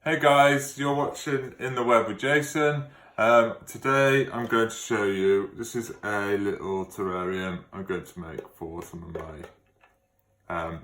Hey guys, you're watching In the Web with Jason. Today I'm going to show you, this is a little terrarium I'm going to make for some of my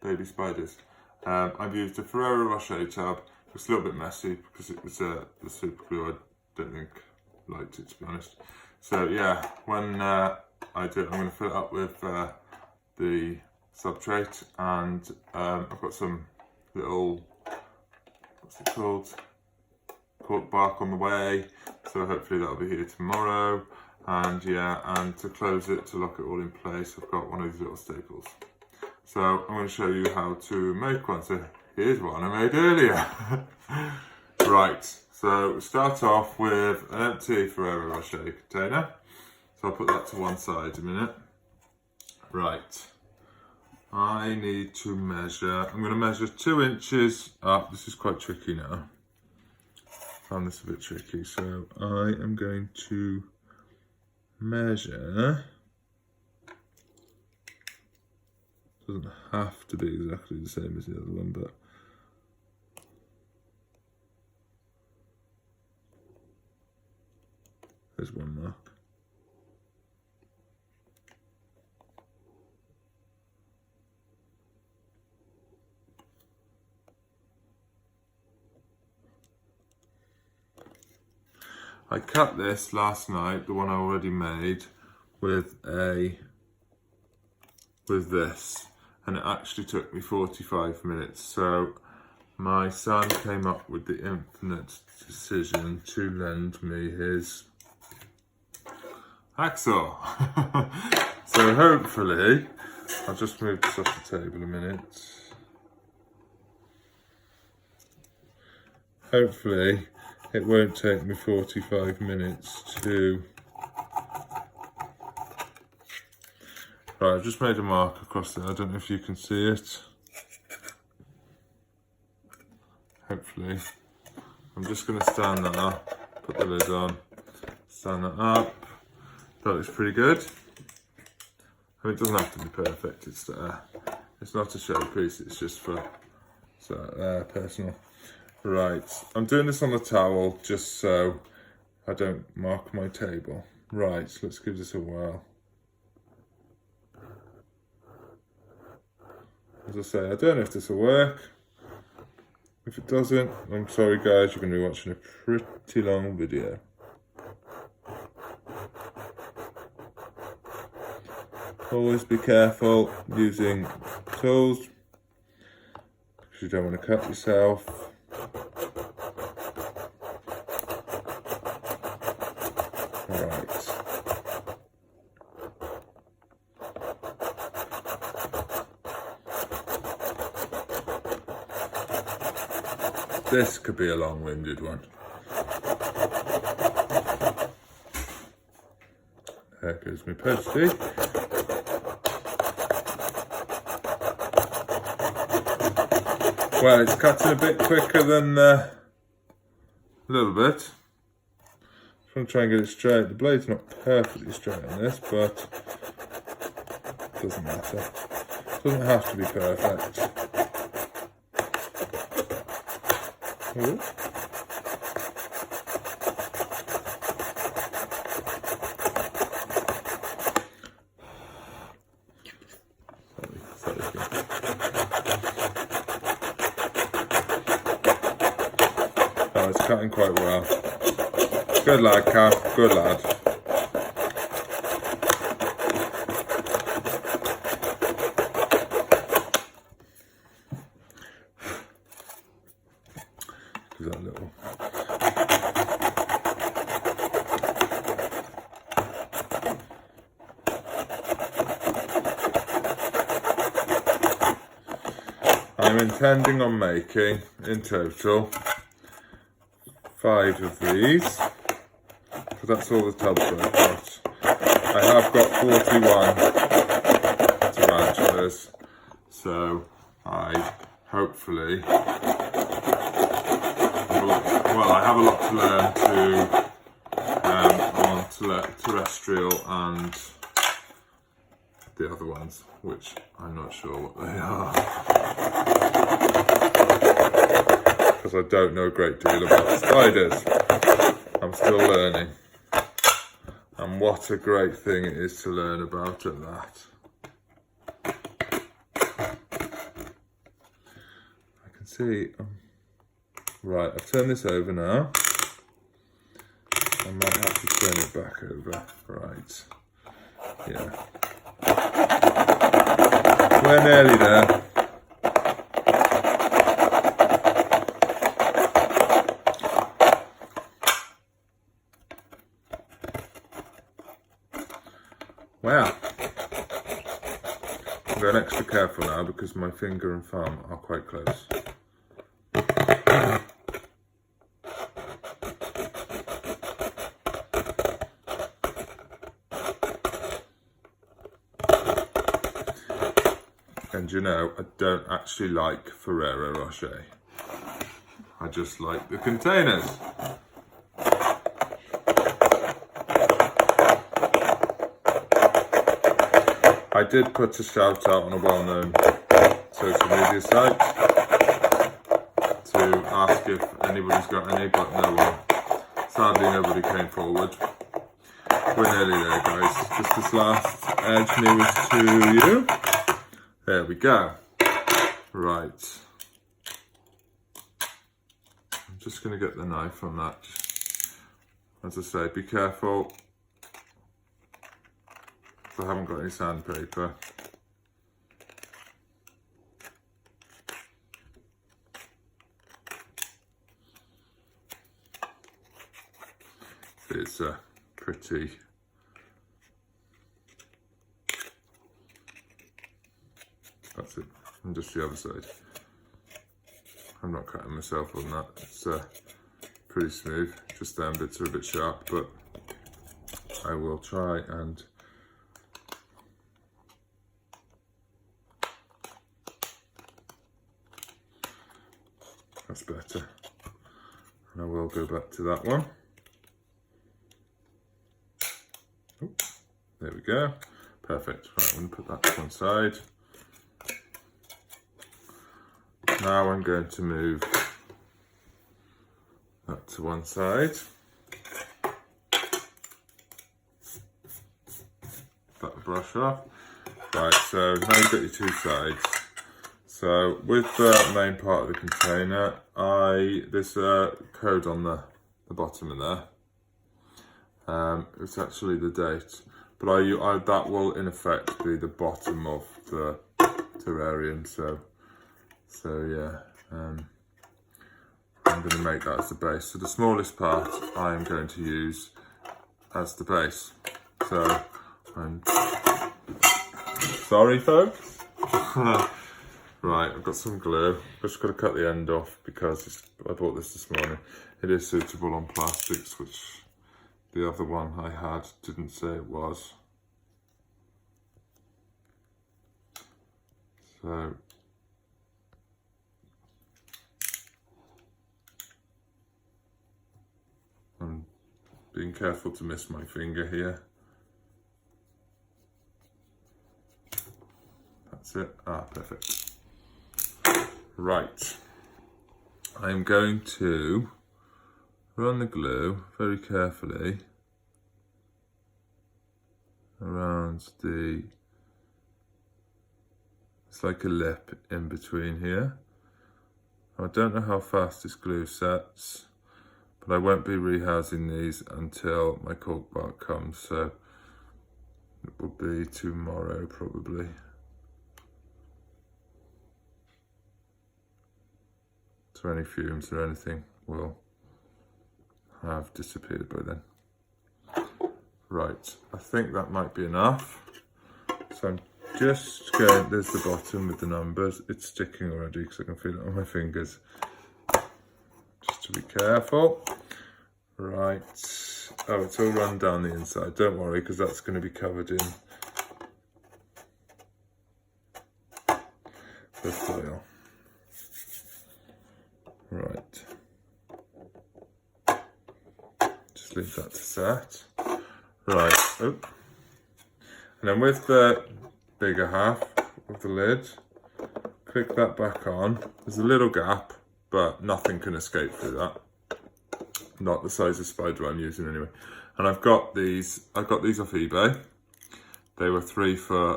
baby spiders. I've used a Ferrero Rocher tab. It's a little bit messy because it was the super glue. I don't think liked it, to be honest. So yeah, when I do it, I'm going to fill it up with the substrate, and I've got some little, what's it called, cork bark on the way, so hopefully that'll be here tomorrow. And yeah, and to close it, to lock it all in place, I've got one of these little staples. So I'm going to show you how to make one. So here's one I made earlier. Right, so we start off with an empty Ferrero Rocher container. So I'll put that to one side a minute. Right, I need to measure, I'm going to measure 2 inches up. This is quite tricky now. I found this a bit tricky, so I am going to measure. Doesn't have to be exactly the same as the other one, but there's one mark. I cut this last night, the one I already made, with this, and it actually took me 45 minutes. So my son came up with the infinite decision to lend me his hacksaw. So hopefully, I'll just move this off the table a minute. Hopefully it won't take me 45 minutes to... Right, I've just made a mark across there. I don't know if you can see it. Hopefully. I'm just going to stand that up, put the lid on, stand that up. That looks pretty good. I mean, it doesn't have to be perfect. It's not a showpiece, it's just for personal. Right, I'm doing this on the towel just so I don't mark my table. Right, so let's give this a whirl. As I say, I don't know if this will work. If it doesn't, I'm sorry guys, you're going to be watching a pretty long video. Always be careful using tools because you don't want to cut yourself. Right. This could be a long-winded one. There goes my postie. Well, it's cutting a bit quicker than a little bit. I'm going to try and get it straight. The blade's not perfectly straight on this, but it doesn't matter. It doesn't have to be perfect. Ooh. Oh, it's cutting quite well. Good lad, Kath. Good lad. Give that a little. I'm intending on making, in total, 5 of these, because that's all the tubs I've got. I have got 41 tarantulas, so I hopefully, well, I have a lot to learn on terrestrial and the other ones, which I'm not sure what they are. because I don't know a great deal about spiders. I'm still learning. And what a great thing it is to learn about at that. I can see, right, I've turned this over now. I might have to turn it back over, right, yeah. We're nearly there. Wow. I'm going extra careful now because my finger and thumb are quite close. And you know, I don't actually like Ferrero Rocher. I just like the containers. I did put a shout out on a well-known social media site to ask if anybody's got any, but no one. Sadly, nobody came forward. We're nearly there, guys. Just this last edge nearest to you. There we go. Right. I'm just going to get the knife on that. As I say, be careful. I haven't got any sandpaper. It's pretty. That's it. And just the other side. I'm not cutting myself on that. It's pretty smooth. Just them bits are a bit sharp, but I will try and that's better. And I will go back to that one. Oh, there we go. Perfect. Right, I'm going to put that to one side. Now I'm going to move that to one side. Put the brush off. Right, so now you've got your two sides. So with the main part of the container, there's a code on the bottom of there. It's actually the date, but that will in effect be the bottom of the terrarium. So yeah, I'm going to make that as the base. So the smallest part I am going to use as the base. So I'm sorry, folks. Right, I've got some glue. Just got to cut the end off because I bought this morning. It is suitable on plastics, which the other one I had didn't say it was. So I'm being careful to miss my finger here. That's it. Ah, perfect. Right, I'm going to run the glue very carefully around it's like a lip in between here. I don't know how fast this glue sets, but I won't be rehousing these until my cork bark comes, so it will be tomorrow probably. So any fumes or anything will have disappeared by then. Right, I think that might be enough. So I'm just going, there's the bottom with the numbers. It's sticking already because I can feel it on my fingers. Just to be careful. Right, oh, it's all run down the inside. Don't worry, because that's going to be covered in the foil. Right, just leave that to set. Right, oh. And then with the bigger half of the lid, click that back on. There's a little gap, but nothing can escape through that. Not the size of spider I'm using anyway. And I've got these off eBay. They were 20 for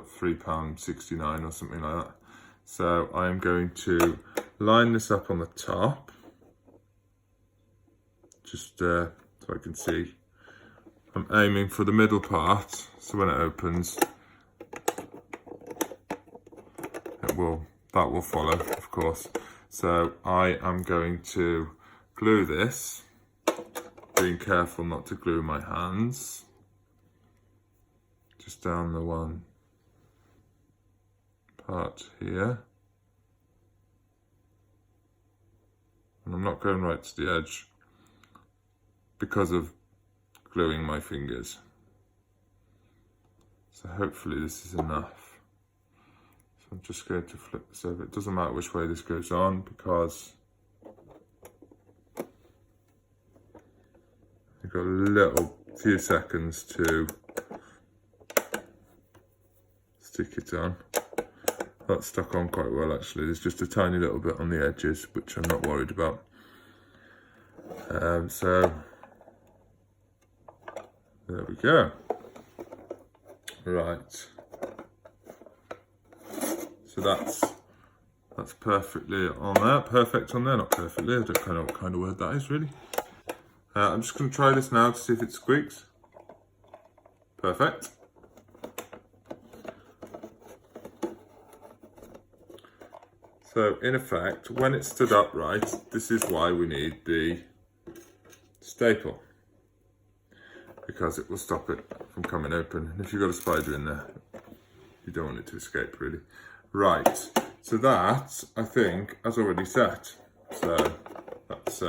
£3.69 or something like that. So I am going to line this up on the top, just so I can see. I'm aiming for the middle part, so when it opens, that will follow, of course. So I am going to glue this, being careful not to glue my hands, just down the one part here. And I'm not going right to the edge because of gluing my fingers. So hopefully this is enough. So I'm just going to flip this over. It doesn't matter which way this goes on because I've got a few seconds to stick it on. That's stuck on quite well actually. There's just a tiny little bit on the edges, which I'm not worried about. So there we go. Right. So that's perfectly on there. Perfect on there, not perfectly. I don't know what kind of word that is really. I'm just going to try this now to see if it squeaks. Perfect. So in effect, when it's stood upright, this is why we need the staple, because it will stop it from coming open. And if you've got a spider in there, you don't want it to escape really. Right, so that, I think, has already set. So that's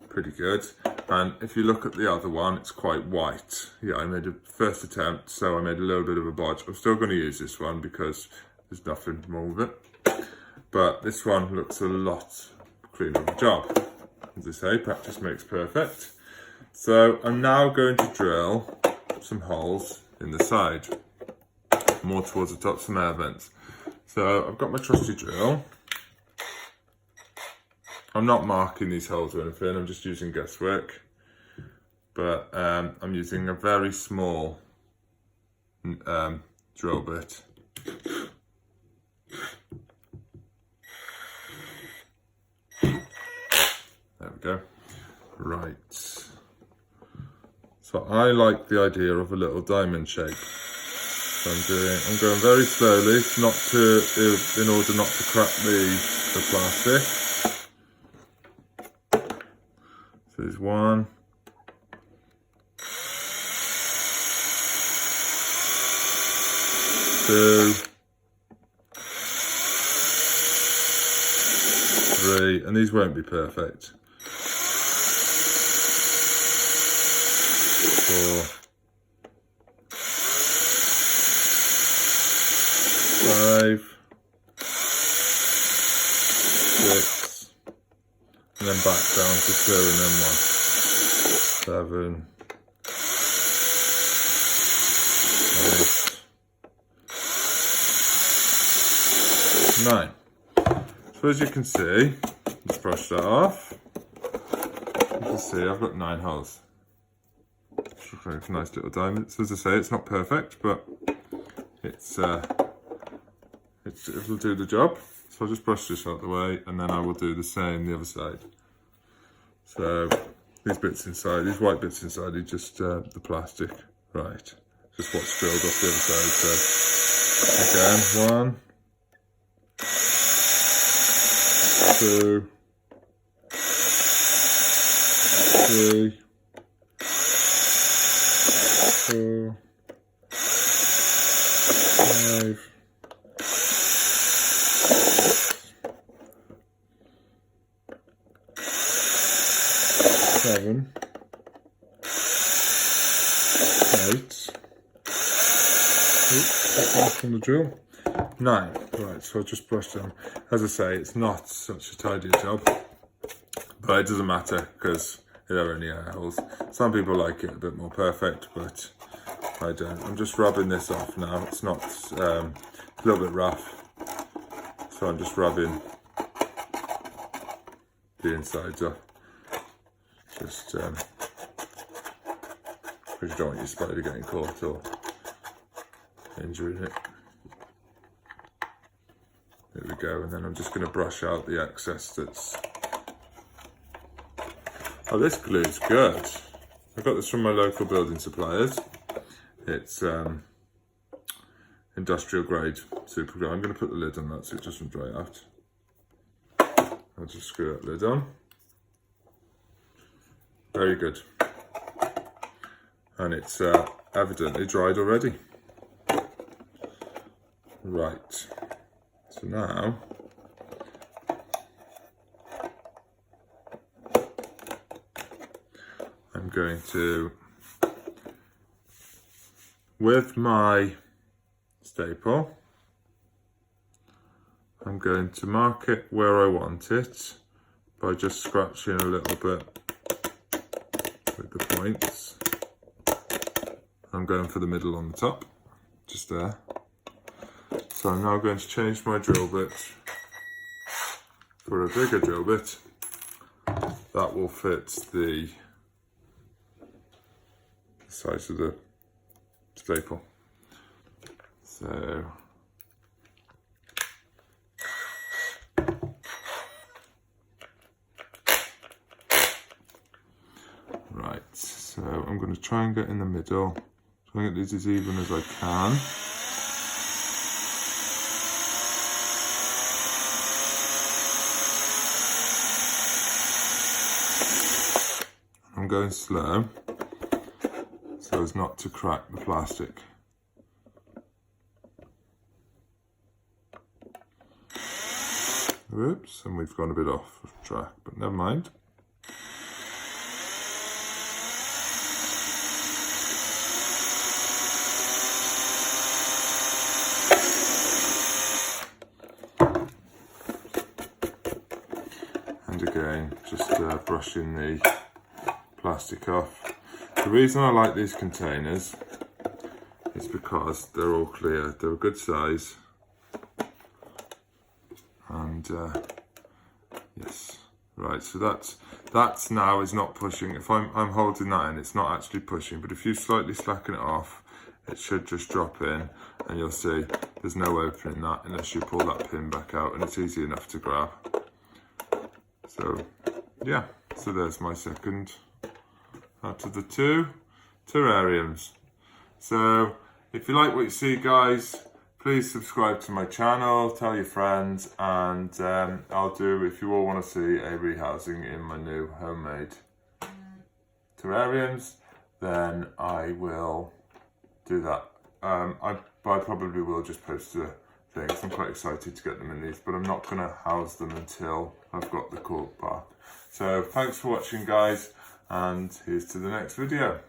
pretty good. And if you look at the other one, it's quite white. Yeah, I made a first attempt, so I made a little bit of a bodge. I'm still going to use this one because there's nothing wrong with it. But this one looks a lot cleaner of a job. As I say, practice makes perfect. So I'm now going to drill some holes in the side, more towards the top, some air vents. So I've got my trusty drill. I'm not marking these holes or anything, I'm just using guesswork. But I'm using a very small drill bit. There we go. Right. So I like the idea of a little diamond shape. So I'm going very slowly, in order not to crack the plastic. So there's 1. 2. 3, and these won't be perfect. 4, 5, 6, and then back down to 2 and then 1. 7, 8, 9. So as you can see, let's brush that off. You can see I've got 9 holes. It's a nice little diamond. So as I say, it's not perfect, but it'll do the job. So I'll just brush this out the way, and then I will do the same the other side. So these bits inside, these white bits inside, are just the plastic. Right, just what's drilled off the other side. So again, 1, 2, 3, 4, 5, 7, 8. That's off from the drill. 9. Right, so I'll just brush them. As I say, it's not such a tidy job, but it doesn't matter because there are only air holes. Some people like it a bit more perfect, but I don't. I'm just rubbing this off now. It's not, it's a little bit rough, so So I'm just rubbing the insides off. Just because you don't want your spider getting caught or injuring it. There we go, and then I'm just going to brush out the excess that's... Oh, this glue's good. I got this from my local building suppliers. It's industrial grade super glue. I'm going to put the lid on that so it doesn't dry out. I'll just screw that lid on. Very good. And it's evidently dried already. Right. So now I'm going to, with my staple, I'm going to mark it where I want it by just scratching a little bit with the points. I'm going for the middle on the top, just there. So I'm now going to change my drill bit for a bigger drill bit that will fit the size of the staple. So right, so I'm going to try and get in the middle, try and get these as even as I can. I'm going slow so as not to crack the plastic. Oops, and we've gone a bit off track, but never mind. And again, just brushing the plastic off. The reason I like these containers is because they're all clear, they're a good size, and yes, right, so that's now is not pushing. If I'm holding that in, it's not actually pushing, but if you slightly slacken it off, it should just drop in, and you'll see there's no opening that unless you pull that pin back out, and it's easy enough to grab. So yeah, so there's my second out of the 2 terrariums. So if you like what you see, guys, please subscribe to my channel, tell your friends, and I'll do, if you all want to see a rehousing in my new homemade terrariums, then I will do that. I probably will just post the things. I'm quite excited to get them in these, but I'm not going to house them until I've got the cork back. So thanks for watching, guys, and here's to the next video.